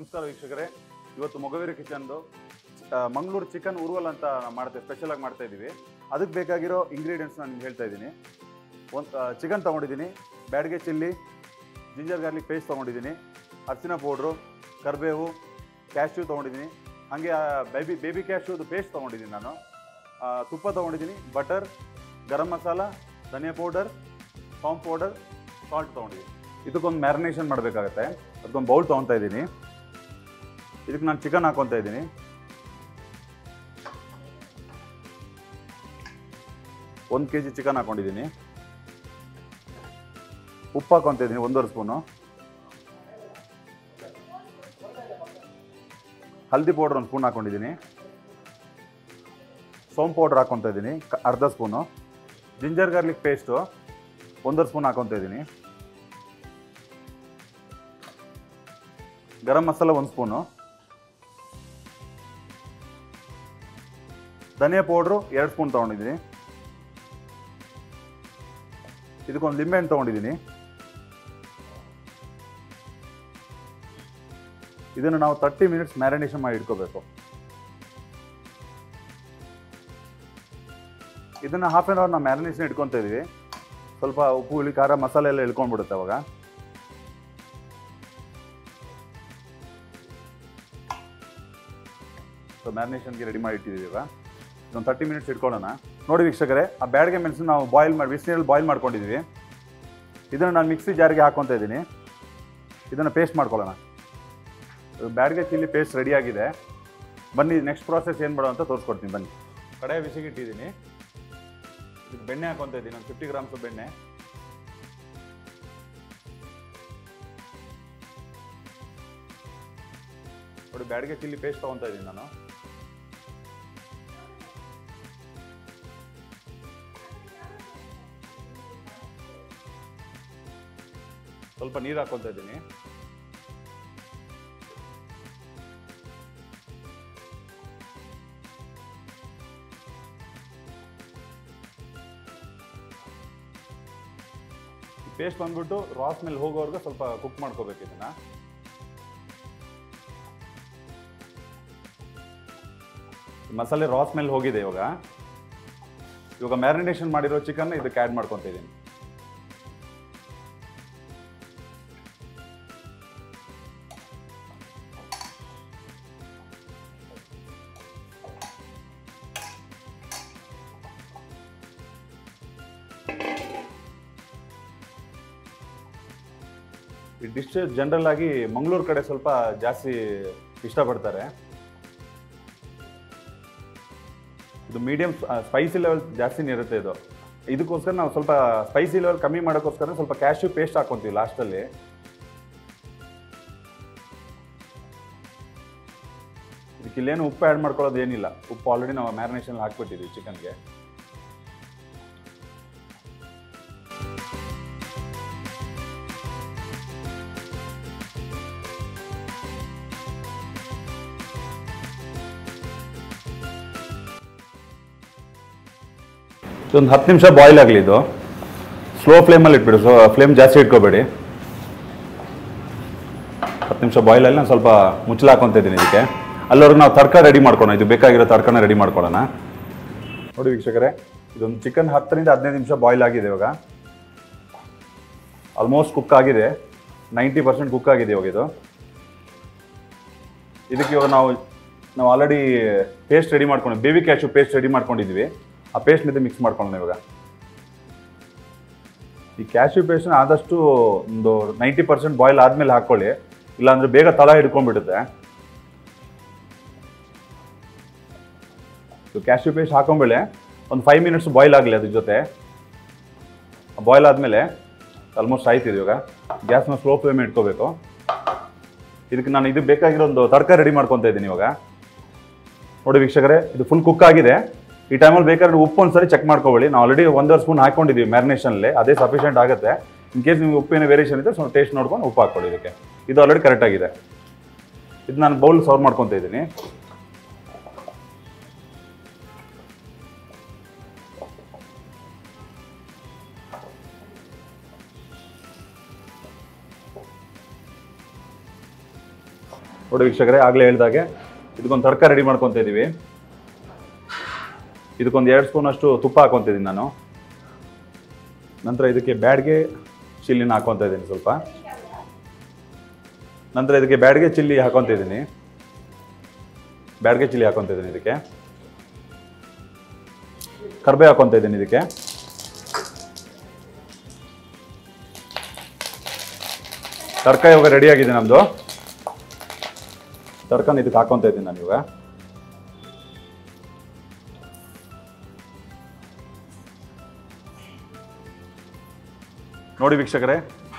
ನಮಸ್ಕಾರ ವೀಕ್ಷಕರೇ, ಇವತ್ತು ಮೊಗವೀರ ಕಿಚನ್ದು ಮಂಗಳೂರು ಚಿಕನ್ ಉರುವಲ್ ಅಂತ ಮಾಡ್ತೇವೆ, ಸ್ಪೆಷಲ್ ಆಗಿ ಮಾಡ್ತಾ ಇದ್ದೀವಿ. ಅದಕ್ಕೆ ಬೇಕಾಗಿರೋ ಇಂಗ್ರೀಡಿಯೆಂಟ್ಸ್ ನಾನು ನಿಮ್ಗೆ ಹೇಳ್ತಾ ಇದ್ದೀನಿ. ಒಂದು ಚಿಕನ್ ತೊಗೊಂಡಿದ್ದೀನಿ, ಬ್ಯಾಡಗೆ ಚಿಲ್ಲಿ, ಜಿಂಜರ್ ಗಾರ್ಲಿಕ್ ಪೇಸ್ಟ್ ತೊಗೊಂಡಿದ್ದೀನಿ, ಅರಿಶಿನ ಪೌಡ್ರು, ಕರಿಬೇವು, ಕ್ಯಾಶ್ಯೂ ತೊಗೊಂಡಿದ್ದೀನಿ, ಹಾಗೆ ಬೇಬಿ ಕ್ಯಾಶ್ಯೂದು ಪೇಸ್ಟ್ ತೊಗೊಂಡಿದ್ದೀನಿ ನಾನು, ತುಪ್ಪ ತೊಗೊಂಡಿದ್ದೀನಿ, ಬಟರ್, ಗರಂ ಮಸಾಲ, ಧನಿಯಾ ಪೌಡರ್, ಸಾಂಪ್ ಪೌಡರ್, ಸಾಲ್ಟ್ ತೊಗೊಂಡಿದ್ದೀನಿ. ಇದಕ್ಕೊಂದು ಮ್ಯಾರಿನೇಷನ್ ಮಾಡಬೇಕಾಗತ್ತೆ. ಅದಕ್ಕೊಂದು ಬೌಲ್ ತೊಗೊತಾ ಇದ್ದೀನಿ. ಇದಕ್ಕೆ ನಾನು ಚಿಕನ್ ಹಾಕೊತಾ ಇದ್ದೀನಿ. ಒಂದು kg ಚಿಕನ್ ಹಾಕೊಂಡಿದ್ದೀನಿ. ಉಪ್ಪು ಹಾಕೊತಾ ಇದ್ದೀನಿ 1.5 ಸ್ಪೂನು. ಹಲ್ದಿ ಪೌಡರ್ 1 ಸ್ಪೂನ್ ಹಾಕೊಂಡಿದ್ದೀನಿ. ಸೋಂಪು ಪೌಡರ್ ಹಾಕೊತಾ ಇದ್ದೀನಿ ಅರ್ಧ spoon. Ginger garlic paste 1.5 spoon ಹಾಕೊತಾ ಇದ್ದೀನಿ. ಗರಂ ಮಸಾಲ 1 ಸ್ಪೂನು. ಧನಿಯಾ ಪೌಡ್ರು 2 ಸ್ಪೂನ್ ತೊಗೊಂಡಿದ್ದೀನಿ. ಇದಕ್ಕೊಂದು ಲಿಂಬೆಹಣ್ಣು ತೊಗೊಂಡಿದ್ದೀನಿ. ಇದನ್ನು ನಾವು 30 ಮಿನಿಟ್ಸ್ ಮ್ಯಾರಿನೇಷನ್ ಮಾಡಿ ಇಟ್ಕೋಬೇಕು. ಇದನ್ನು ಹಾಫ್ ಆನ್ ಅವರ್ ನಾವು ಮ್ಯಾರಿನೇಷನ್ ಇಟ್ಕೊತಾ ಇದ್ದೀವಿ. ಸ್ವಲ್ಪ ಉಪ್ಪು ಹುಳಿ ಖಾರ ಮಸಾಲೆ ಎಲ್ಲ ಇಳ್ಕೊಂಡ್ಬಿಡುತ್ತೆ ಅವಾಗ. ಸೊ ಮ್ಯಾರಿನೇಷನ್ಗೆ ರೆಡಿ ಮಾಡಿ ಇಟ್ಟಿದ್ದೀವಿ. ಈಗ ಒಂದು 30 ಮಿನಿಟ್ಸ್ ಇಟ್ಕೊಳ್ಳೋಣ. ನೋಡಿ ವೀಕ್ಷಕರೇ, ಆ ಬ್ಯಾಡಗೆ ಮೆಣಸು ನಾವು ಬಿಸಿನೀರಲ್ಲಿ ಬಾಯ್ಲ್ ಮಾಡ್ಕೊಂಡಿದ್ದೀವಿ. ಇದನ್ನು ನಾನು ಮಿಕ್ಸಿ ಜಾರಿಗೆ ಹಾಕ್ಕೊತಾ ಇದ್ದೀನಿ. ಇದನ್ನು ಪೇಸ್ಟ್ ಮಾಡ್ಕೊಳ್ಳೋಣ. ಬ್ಯಾಡಗೆ ಚಿಲ್ಲಿ ಪೇಸ್ಟ್ ರೆಡಿಯಾಗಿದೆ. ಬನ್ನಿ ನೆಕ್ಸ್ಟ್ ಪ್ರಾಸೆಸ್ ಏನು ಮಾಡೋ ಅಂತ ತೋರಿಸ್ಕೊಡ್ತೀನಿ. ಬನ್ನಿ. ಕಡೆ ಬಿಸಿಗೆ ಇಟ್ಟಿದ್ದೀನಿ. ಇದಕ್ಕೆ ಬೆಣ್ಣೆ ಹಾಕ್ಕೊತಾ ಇದ್ದೀನಿ, ಒಂದು 50 ಗ್ರಾಮ್ಸ್ ಬೆಣ್ಣೆ. ನೋಡಿ, ಬ್ಯಾಡಗೆ ಚಿಲ್ಲಿ ಪೇಸ್ಟ್ ತೊಗೊತಾ ಇದ್ದೀನಿ ನಾನು. ಸ್ವಲ್ಪ ನೀರು ಹಾಕೊತಾ ಇದ್ದೀನಿ. ಪೇಸ್ಟ್ ಬಂದ್ಬಿಟ್ಟು ರಾ ಸ್ಮೆಲ್ ಹೋಗೋವರೆಗೂ ಸ್ವಲ್ಪ ಕುಕ್ ಮಾಡ್ಕೋಬೇಕು ಇದನ್ನ. ಮಸಾಲೆ ರಾ ಸ್ಮೆಲ್ ಹೋಗಿದೆ. ಇವಾಗ ಮ್ಯಾರಿನೇಷನ್ ಮಾಡಿರೋ ಚಿಕನ್ ಇದಕ್ಕೆ ಆ್ಯಡ್ ಮಾಡ್ಕೊತಾ ಇದ್ದೀನಿ. ಈ ಡಿಶ್ ಜನರಲ್ ಆಗಿ ಮಂಗಳೂರು ಕಡೆ ಸ್ವಲ್ಪ ಜಾಸ್ತಿ ಇಷ್ಟಪಡ್ತಾರೆ. ಇದು ಮೀಡಿಯಂ ಸ್ಪೈಸಿ ಲೆವೆಲ್ ಜಾಸ್ತಿನೇ ಇರುತ್ತೆ. ಇದಕ್ಕೋಸ್ಕರ ನಾವು ಸ್ವಲ್ಪ ಸ್ಪೈಸಿ ಲೆವೆಲ್ ಕಮ್ಮಿ ಮಾಡೋಕ್ಕೋಸ್ಕರ ಸ್ವಲ್ಪ ಕ್ಯಾಶ್ಯೂ ಪೇಸ್ಟ್ ಹಾಕ್ಕೊಂತೀವಿ ಲಾಸ್ಟಲ್ಲಿ. ಇದಕ್ಕೆ ಇಲ್ಲೇನು ಉಪ್ಪು ಆ್ಯಡ್ ಮಾಡ್ಕೊಳ್ಳೋದು ಏನಿಲ್ಲ. ಉಪ್ಪು ಆಲ್ರೆಡಿ ನಾವು ಮ್ಯಾರಿನೇಷನ್ ಹಾಕ್ಬಿಟ್ಟಿದ್ದೀವಿ ಚಿಕನ್ಗೆ. ಒಂದು 10 ನಿಮಿಷ ಬಾಯ್ಲ್ ಆಗಲಿ. ಇದು ಸ್ಲೋ ಫ್ಲೇಮಲ್ಲಿ ಇಟ್ಬಿಡಿ, ಫ್ಲೇಮ್ ಜಾಸ್ತಿ ಇಟ್ಕೋಬೇಡಿ. 10 ನಿಮಿಷ ಬಾಯ್ಲ್ ಆಗಿ ನಾನು ಸ್ವಲ್ಪ ಮುಚ್ಚಲ ಹಾಕೊತಾ ಇದ್ದೀನಿ ಇದಕ್ಕೆ. ಅಲ್ಲಿವರೆಗೂ ನಾವು ತರಕಾರಿ ರೆಡಿ ಮಾಡ್ಕೊಳ್ಳೋಣ. ಇದು ಬೇಕಾಗಿರೋ ತರಕಾರಿನ ರೆಡಿ ಮಾಡ್ಕೊಳ್ಳೋಣ. ನೋಡಿ ವೀಕ್ಷಕರೇ, ಇದೊಂದು ಚಿಕನ್ 10 ರಿಂದ 15 ನಿಮಿಷ ಬಾಯ್ಲ್ ಆಗಿದೆ. ಇವಾಗ ಆಲ್ಮೋಸ್ಟ್ ಕುಕ್ ಆಗಿದೆ. 90% ಕುಕ್ ಆಗಿದೆ ಇವಾಗ ಇದು. ಇದಕ್ಕೆ ಇವಾಗ ನಾವು ಆಲ್ರೆಡಿ ಪೇಸ್ಟ್ ರೆಡಿ ಮಾಡ್ಕೊಂಡು, ಬೇಬಿ ಕ್ಯಾಶ್ಯೂ ಪೇಸ್ಟ್ ರೆಡಿ ಮಾಡ್ಕೊಂಡಿದ್ವಿ. ಆ ಪೇಸ್ಟ್ ಮೇಲೆ ಮಿಕ್ಸ್ ಮಾಡ್ಕೊಳ್ಳೋಣ ಇವಾಗ. ಈ ಕ್ಯಾಶ್ಯೂ ಪೇಸ್ಟ್ನ ಆದಷ್ಟು ಒಂದು 90% ಬಾಯ್ಲ್ ಆದಮೇಲೆ ಹಾಕ್ಕೊಳ್ಳಿ, ಇಲ್ಲಾಂದರೆ ಬೇಗ ತಳ ಹಿಡ್ಕೊಂಡ್ಬಿಡುತ್ತೆ. ಕ್ಯಾಶ್ಯೂ ಪೇಸ್ಟ್ ಹಾಕೊಂಡ್ಮೇಲೆ ಒಂದು 5 ಮಿನಿಟ್ಸ್ ಬಾಯ್ಲ್ ಆಗಲಿ ಅದ್ರ ಜೊತೆ. ಬಾಯ್ಲ್ ಆದಮೇಲೆ ಆಲ್ಮೋಸ್ಟ್ ಆಯ್ತಿದೆ. ಇವಾಗ ಗ್ಯಾಸ್ನ ಸ್ಲೋ ಫ್ಲೇಮ್ ಇಟ್ಕೋಬೇಕು. ಇದಕ್ಕೆ ನಾನು ಇದು ಬೇಕಾಗಿರೋ ಒಂದು ತರಕಾರಿ ರೆಡಿ ಮಾಡ್ಕೊತಾ ಇದ್ದೀನಿ ಇವಾಗ. ನೋಡಿ ವೀಕ್ಷಕರೇ, ಇದು ಫುಲ್ ಕುಕ್ ಆಗಿದೆ. ಈ ಟೈಮಲ್ಲಿ ಬೇಕಾದ್ರೆ ಉಪ್ಪು ಒಂದ್ಸರಿ ಚೆಕ್ ಮಾಡ್ಕೊಳ್ಳಿ. ನಾವು ಆಲ್ರೆಡಿ 1.5 ಸ್ಪೂನ್ ಹಾಕೊಂಡಿದ್ದೀವಿ ಮ್ಯಾರಿನೇಷನಲ್ಲಿ, ಅದೇ ಸಫಿಷಿಯೆಂಟ್ ಆಗುತ್ತೆ. ಇನ್ ಕೇಸ್ ನಿಮ್ಗೆ ಉಪ್ಪಿನ ವೇರಿಯೇಷನ್ ಇದೆ ಸ್ವಲ್ಪ ಟೇಸ್ಟ್ ನೋಡ್ಕೊಂಡು ಉಪ್ಪು ಹಾಕ್ಕೊಳ್ಳಿ ಇದಕ್ಕೆ. ಇದು ಆಲ್ರೆಡಿ ಕರೆಕ್ಟ್ ಆಗಿದೆ. ಇದು ನಾನು ಬೌಲ್ ಸರ್ವ್ ಮಾಡ್ಕೊತಾ ಇದ್ದೀನಿ. ನೋಡಿ ವೀಕ್ಷಕರೇ, ಆಗಲೇ ಹೇಳಿದಾಗೆ ಇದಕ್ಕೊಂದು ತಡ್ಕ ರೆಡಿ ಮಾಡ್ಕೊತಾ ಇದ್ದೀವಿ. ಇದಕ್ಕೊಂದು 2 ಸ್ಪೂನ್ ಅಷ್ಟು ತುಪ್ಪ ಹಾಕೊತಿದ್ದೀನಿ ನಾನು. ನಂತರ ಇದಕ್ಕೆ ಬ್ಯಾಡ್ಗೆ ಚಿಲ್ಲಿನ ಹಾಕೊತಾ ಇದ್ದೀನಿ ಸ್ವಲ್ಪ. ನಂತರ ಇದಕ್ಕೆ ಬ್ಯಾಡ್ಗೆ ಚಿಲ್ಲಿ ಹಾಕೊತಾ ಇದ್ದೀನಿ. ಬ್ಯಾಡ್ಗೆ ಚಿಲ್ಲಿ ಹಾಕೊತಾ ಇದ್ದೀನಿ. ಇದಕ್ಕೆ ಕರ್ಬೇವು ಹಾಕೊತಾ ಇದ್ದೀನಿ. ಇದಕ್ಕೆ ತಡ್ಕ ಇವಾಗ ರೆಡಿ ಆಗಿದೆ ನಮ್ಮದು. ತಡ್ಕನ ಇದಕ್ಕೆ ಹಾಕೊತಾ ಇದ್ದೀನಿ ನಾನು ಇವಾಗ. ನೋಡಿ ವೀಕ್ಷಕರೇ,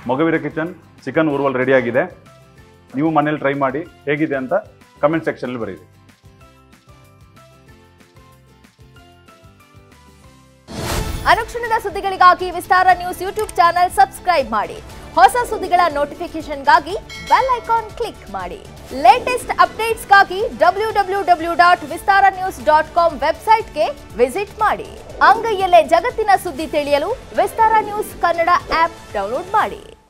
ಮೊಗವೀರ ಕಿಚನ್ ಚಿಕನ್ ಉರ್ವಲ್ ರೆಡಿ ಆಗಿದೆ. ನೀವು ಮನೇಲಿ ಟ್ರೈ ಮಾಡಿ ಹೇಗಿದೆ ಅಂತ ಕಮೆಂಟ್ ಸೆಕ್ಷನಲ್ಲಿ ಬರೀರಿ. ಅನುಕ್ಷಣದ ಸುದ್ದಿಗಳಿಗಾಗಿ ವಿಸ್ತಾರ ನ್ಯೂಸ್ ಯೂಟ್ಯೂಬ್ ಚಾನೆಲ್ ಸಬ್ಸ್ಕ್ರೈಬ್ ಮಾಡಿ. ಹೊಸ ಸುದ್ದಿಗಳ ನೋಟಿಫಿಕೇಶನ್ಗಾಗಿ ಬೆಲ್ ಐಕಾನ್ ಕ್ಲಿಕ್ ಮಾಡಿ. ಲೇಟೆಸ್ಟ್ ಅಪ್ಡೇಟ್ಸ್ಗಾಗಿ www.vistaranews.com ವೆಬ್ಸೈಟ್ಗೆ ವಿಸಿಟ್ ಮಾಡಿ. ಅಂಗೈಯಲ್ಲೇ ಜಗತ್ತಿನ ಸುದ್ದಿ ತಿಳಿಯಲು ವಿಸ್ತಾರ ನ್ಯೂಸ್ ಕನ್ನಡ ಆಪ್ ಡೌನ್ಲೋಡ್ ಮಾಡಿ.